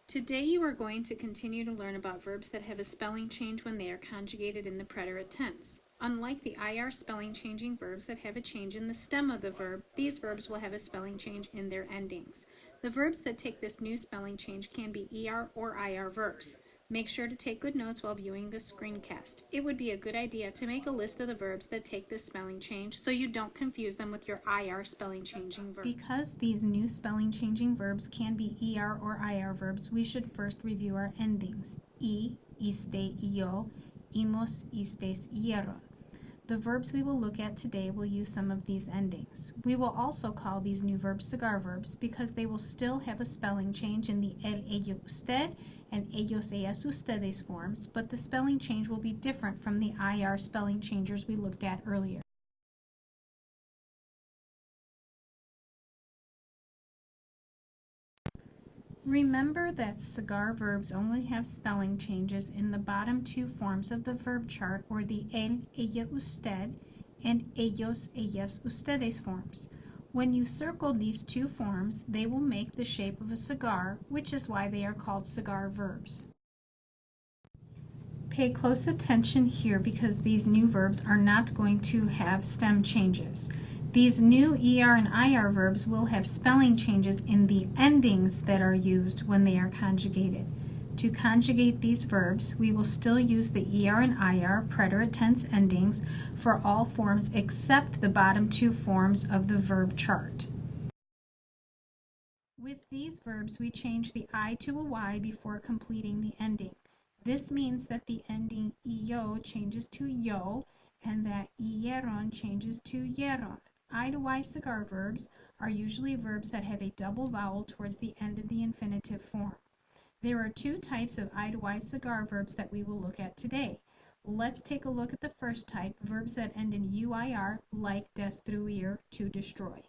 Today you are going to continue to learn about verbs that have a spelling change when they are conjugated in the preterite tense. Unlike the IR spelling changing verbs that have a change in the stem of the verb, these verbs will have a spelling change in their endings. The verbs that take this new spelling change can be ER or IR verbs. Make sure to take good notes while viewing this screencast. It would be a good idea to make a list of the verbs that take this spelling change so you don't confuse them with your IR spelling changing verbs. Because these new spelling changing verbs can be ER or IR verbs, we should first review our endings. Iste, yo, imos, istes, hieron. The verbs we will look at today will use some of these endings. We will also call these new verbs cigar verbs because they will still have a spelling change in the el, ello, usted and ellos, ellas, ustedes forms, but the spelling change will be different from the IR spelling changers we looked at earlier. Remember that cigar verbs only have spelling changes in the bottom two forms of the verb chart, or the el, ella, usted, and ellos, ellas, ustedes forms. When you circle these two forms, they will make the shape of a cigar, which is why they are called cigar verbs. Pay close attention here because these new verbs are not going to have stem changes. These new ER and IR verbs will have spelling changes in the endings that are used when they are conjugated. To conjugate these verbs, we will still use the ER and IR preterite tense endings for all forms except the bottom two forms of the verb chart. With these verbs, we change the I to a Y before completing the ending. This means that the ending yo changes to yo and that hieron changes to hieron. I to Y cigar verbs are usually verbs that have a double vowel towards the end of the infinitive form. There are two types of I to Y cigar verbs that we will look at today. Let's take a look at the first type, verbs that end in UIR, like destruir, to destroy.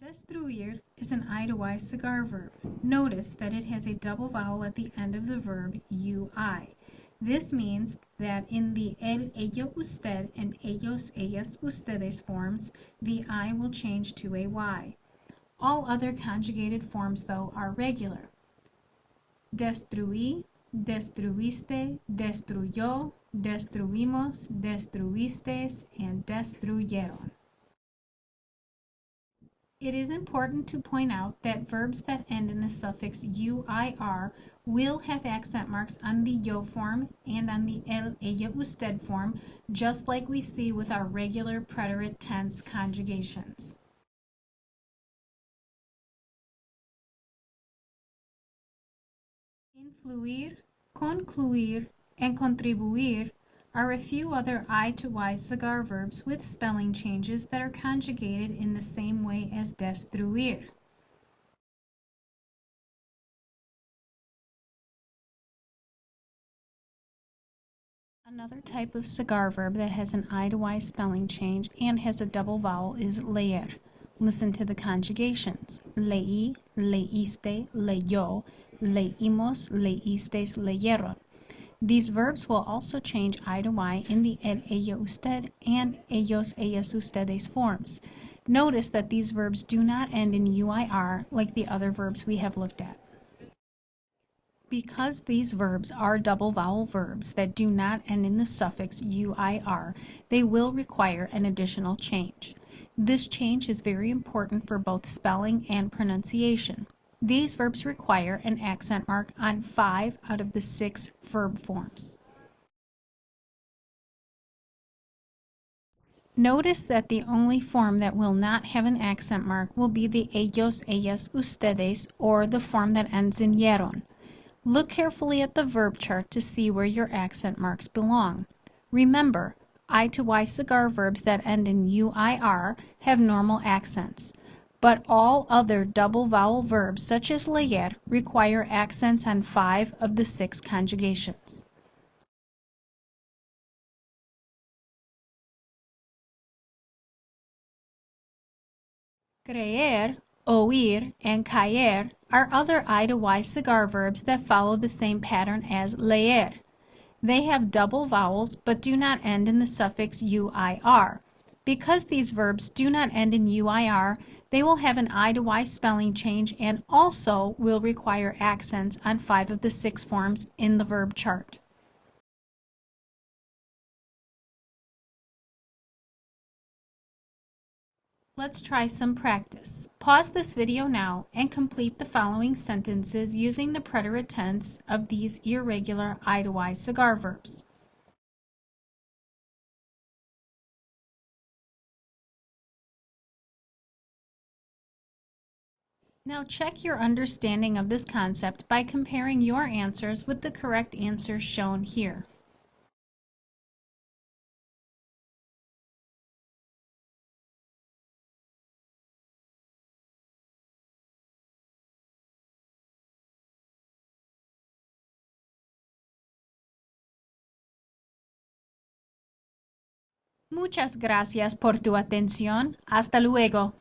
Destruir is an I to Y cigar verb. Notice that it has a double vowel at the end of the verb UI. This means that in the el, ello, usted, and ellos, ellas, ustedes forms, the I will change to a Y. All other conjugated forms, though, are regular. Destruí, destruiste, destruyó, destruimos, destruistes, and destruyeron. It is important to point out that verbs that end in the suffix UIR will have accent marks on the yo form and on the el, ella, usted form, just like we see with our regular preterite tense conjugations. Influir, concluir, and contribuir are a few other I to Y cigar verbs with spelling changes that are conjugated in the same way as destruir. Another type of cigar verb that has an I to Y spelling change and has a double vowel is leer. Listen to the conjugations. Leí, leíste, leyó, leímos, leístes, leyeron. These verbs will also change I to Y in the el, ella, usted and ellos, ellas, ustedes forms. Notice that these verbs do not end in UIR like the other verbs we have looked at. Because these verbs are double vowel verbs that do not end in the suffix UIR, they will require an additional change. This change is very important for both spelling and pronunciation. These verbs require an accent mark on 5 out of the 6 verb forms. Notice that the only form that will not have an accent mark will be the ellos, ellas, ustedes, or the form that ends in hieron. Look carefully at the verb chart to see where your accent marks belong. Remember, I to Y cigar verbs that end in UIR have normal accents, but all other double vowel verbs such as leer require accents on 5 of the 6 conjugations. Creer, oír, and caer are other I to Y cigar verbs that follow the same pattern as leer. They have double vowels but do not end in the suffix UIR. Because these verbs do not end in UIR, they will have an I to Y spelling change and also will require accents on 5 of the 6 forms in the verb chart. Let's try some practice. Pause this video now and complete the following sentences using the preterite tense of these irregular I to Y cigar verbs. Now check your understanding of this concept by comparing your answers with the correct answers shown here. Muchas gracias por tu atención. Hasta luego.